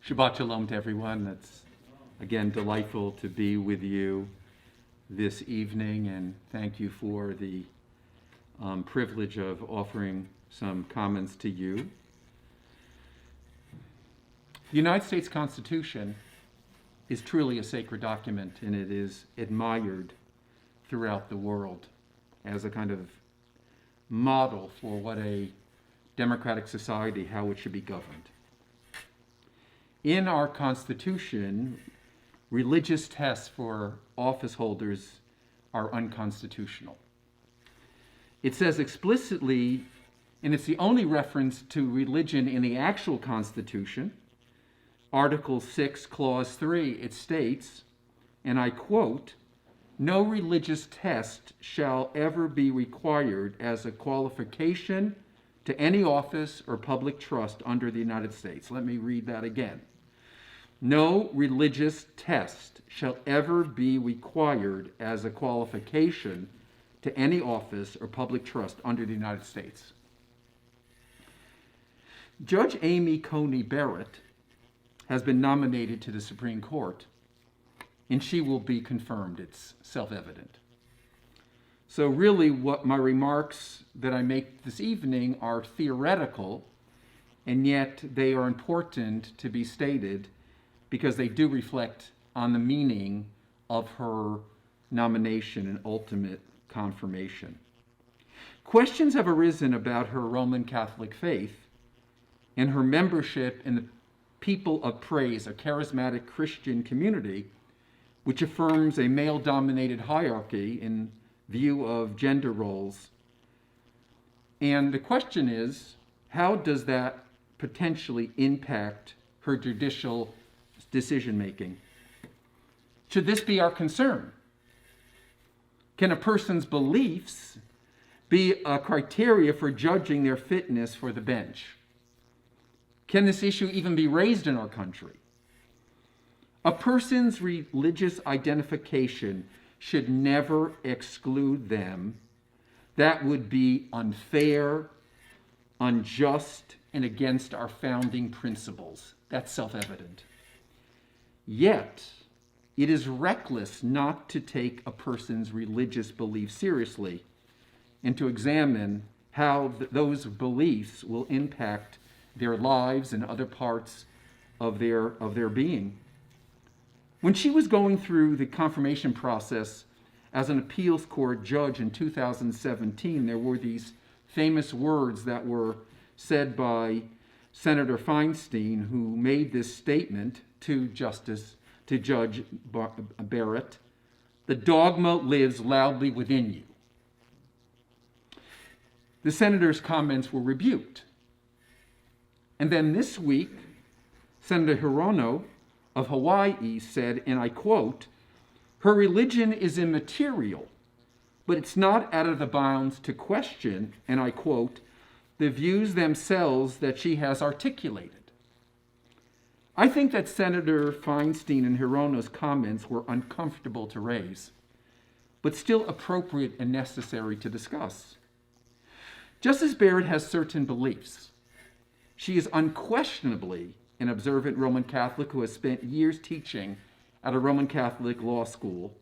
Shabbat Shalom to everyone. It's again delightful to be with you this evening, and thank you for the privilege of offering some comments to you. The United States Constitution is truly a sacred document, and it is admired throughout the world as a kind of model for what a democratic society, how it should be governed. In our Constitution, religious tests for office holders are unconstitutional. It says explicitly, and it's the only reference to religion in the actual Constitution, Article 6, Clause 3, it states, and I quote, "No religious test shall ever be required as a qualification to any office or public trust under the United States." Let me read that again. "No religious test shall ever be required as a qualification to any office or public trust under the United States." Judge Amy Coney Barrett has been nominated to the Supreme Court, and she will be confirmed. It's self-evident. So really what my remarks that I make this evening are theoretical, and yet they are important to be stated because they do reflect on the meaning of her nomination and ultimate confirmation. Questions have arisen about her Roman Catholic faith and her membership in the People of Praise, a charismatic Christian community which affirms a male-dominated hierarchy in view of gender roles. And the question is, how does that potentially impact her judicial decision-making? Should this be our concern? Can a person's beliefs be a criteria for judging their fitness for the bench? Can this issue even be raised in our country? A person's religious identification should never exclude them. That would be unfair, unjust, and against our founding principles. That's self-evident. Yet, it is reckless not to take a person's religious beliefs seriously and to examine how those beliefs will impact their lives and other parts of their being. When she was going through the confirmation process as an appeals court judge in 2017, there were these famous words that were said by Senator Feinstein, who made this statement to Judge Barrett: "The dogma lives loudly within you." The senator's comments were rebuked. And then this week, Senator Hirono of Hawaii said, and I quote, "Her religion is immaterial, but it's not out of the bounds to question," and I quote, "the views themselves that she has articulated." I think that Senator Feinstein and Hirono's comments were uncomfortable to raise, but still appropriate and necessary to discuss. Justice Barrett has certain beliefs. She is unquestionably an observant Roman Catholic who has spent years teaching at a Roman Catholic law school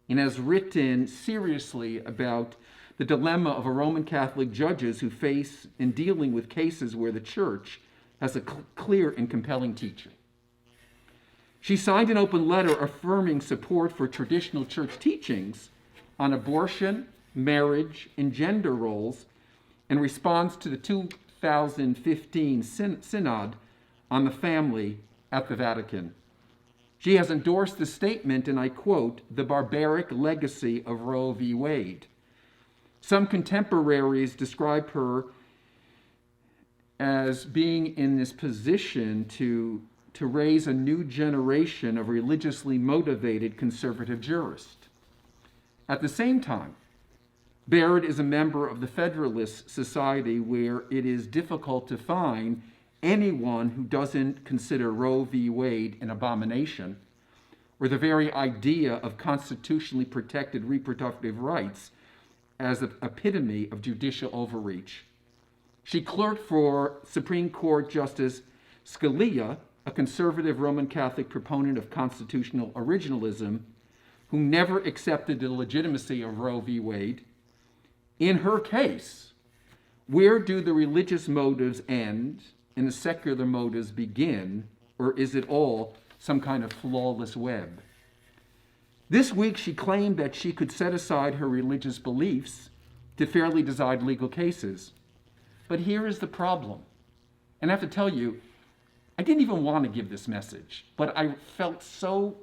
and has written seriously about the dilemma of a Roman Catholic judges who face in dealing with cases where the church has a clear and compelling teaching. She signed an open letter affirming support for traditional church teachings on abortion, marriage, and gender roles in response to the 2015 Synod on the Family at the Vatican. She has endorsed the statement, and I quote, "the barbaric legacy of Roe v. Wade." Some contemporaries describe her as being in this position to raise a new generation of religiously motivated conservative jurists. At the same time, Barrett is a member of the Federalist Society, where it is difficult to find anyone who doesn't consider Roe v. Wade an abomination, or the very idea of constitutionally protected reproductive rights as an epitome of judicial overreach. She clerked for Supreme Court Justice Scalia a conservative Roman Catholic proponent of constitutional originalism, who never accepted the legitimacy of Roe v. Wade, in her case, where do the religious motives end and the secular motives begin, or is it all some kind of flawless web? This week, she claimed that she could set aside her religious beliefs to fairly decide legal cases. But here is the problem. And I have to tell you, I didn't even want to give this message, but I felt so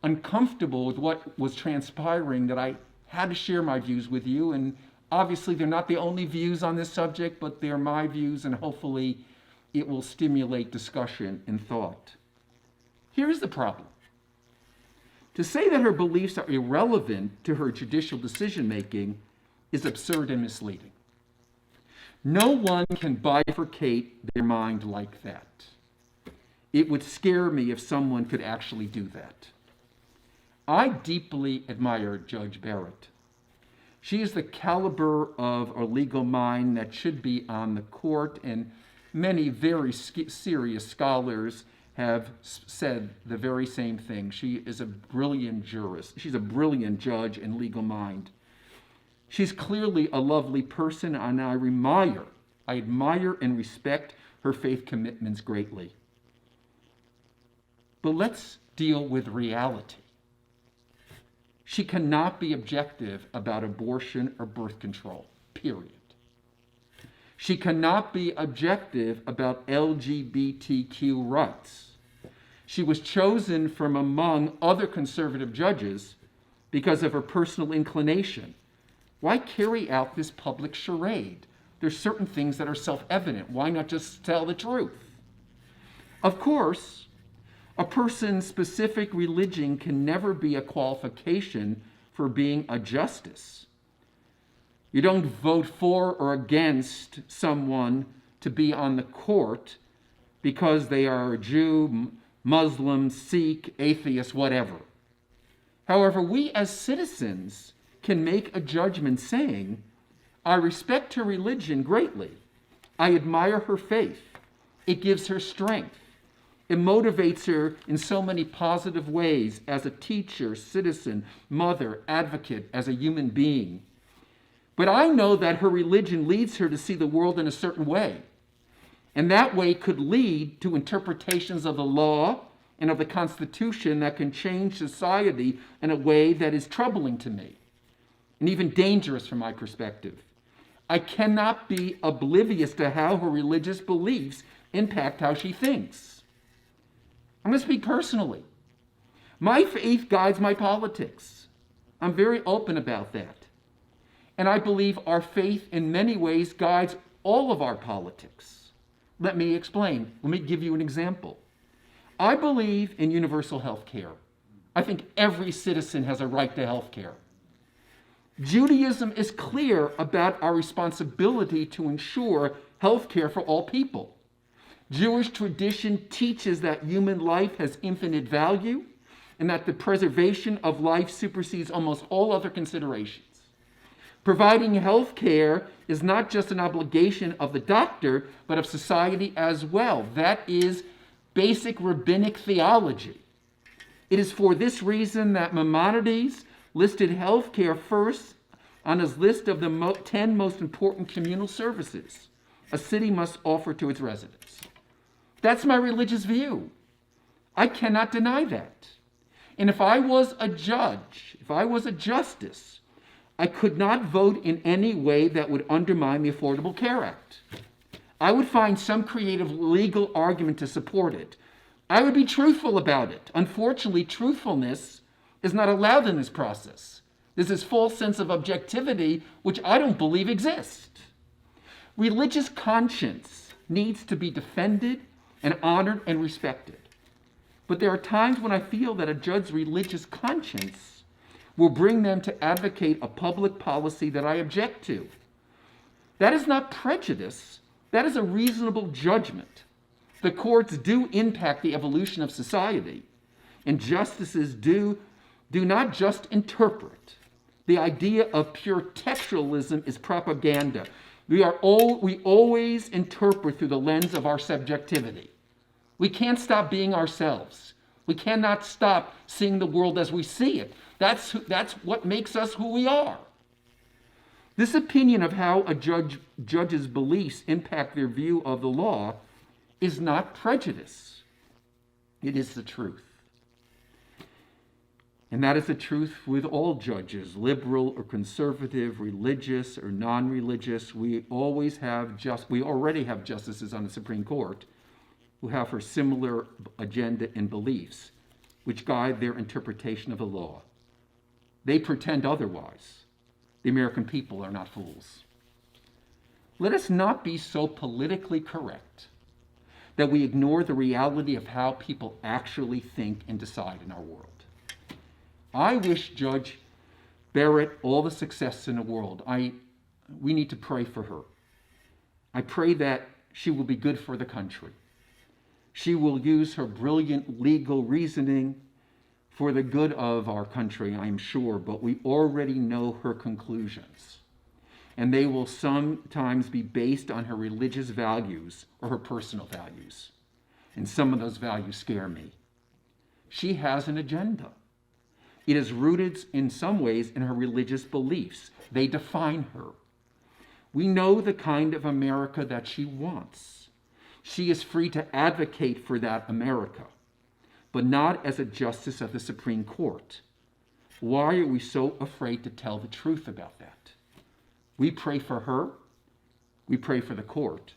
uncomfortable with what was transpiring that I had to share my views with you. And obviously, they're not the only views on this subject, but they're my views, and hopefully it will stimulate discussion and thought. Here's the problem. To say that her beliefs are irrelevant to her judicial decision-making is absurd and misleading. No one can bifurcate their mind like that. It would scare me if someone could actually do that. I deeply admire Judge Barrett. She is the caliber of a legal mind that should be on the court, and many very serious scholars have said the very same thing. She is a brilliant jurist. She's a brilliant judge and legal mind. She's clearly a lovely person, and I admire and respect her faith commitments greatly. But let's deal with reality. She cannot be objective about abortion or birth control, period. She cannot be objective about LGBTQ rights. She was chosen from among other conservative judges because of her personal inclination. Why carry out this public charade? There's certain things that are self-evident. Why not just tell the truth? Of course, a person's specific religion can never be a qualification for being a justice. You don't vote for or against someone to be on the court because they are a Jew, Muslim, Sikh, atheist, whatever. However, we as citizens can make a judgment saying, I respect her religion greatly. I admire her faith. It gives her strength. It motivates her in so many positive ways as a teacher, citizen, mother, advocate, as a human being. But I know that her religion leads her to see the world in a certain way. And that way could lead to interpretations of the law and of the Constitution that can change society in a way that is troubling to me and even dangerous from my perspective. I cannot be oblivious to how her religious beliefs impact how she thinks. I'm going to speak personally. My faith guides my politics. I'm very open about that. And I believe our faith in many ways guides all of our politics. Let me explain. Let me give you an example. I believe in universal health care. I think every citizen has a right to health care. Judaism is clear about our responsibility to ensure health care for all people. Jewish tradition teaches that human life has infinite value and that the preservation of life supersedes almost all other considerations. Providing health care is not just an obligation of the doctor, but of society as well. That is basic rabbinic theology. It is for this reason that Maimonides listed health care first on his list of the 10 most important communal services a city must offer to its residents. That's my religious view. I cannot deny that. And if I was a judge, if I was a justice, I could not vote in any way that would undermine the Affordable Care Act. I would find some creative legal argument to support it. I would be truthful about it. Unfortunately, truthfulness is not allowed in this process. There's this false sense of objectivity, which I don't believe exists. Religious conscience needs to be defended and honored and respected. But there are times when I feel that a judge's religious conscience will bring them to advocate a public policy that I object to. That is not prejudice. That is a reasonable judgment. The courts do impact the evolution of society, and justices do not just interpret. The idea of pure textualism is propaganda. We always interpret through the lens of our subjectivity. We can't stop being ourselves. We cannot stop seeing the world as we see it. That's what makes us who we are. This opinion of how a judge's beliefs impact their view of the law is not prejudice. It is the truth. And that is the truth with all judges, liberal or conservative, religious or non-religious. We already have justices on the Supreme Court who have a similar agenda and beliefs, which guide their interpretation of the law. They pretend otherwise. The American people are not fools. Let us not be so politically correct that we ignore the reality of how people actually think and decide in our world. I wish Judge Barrett all the success in the world. We need to pray for her. I pray that she will be good for the country. She will use her brilliant legal reasoning for the good of our country, I'm sure, but we already know her conclusions. And they will sometimes be based on her religious values or her personal values. And some of those values scare me. She has an agenda. It is rooted in some ways in her religious beliefs. They define her. We know the kind of America that she wants. She is free to advocate for that America, but not as a justice of the Supreme Court. Why are we so afraid to tell the truth about that? We pray for her, we pray for the court,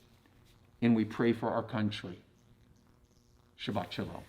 and we pray for our country. Shabbat Shalom.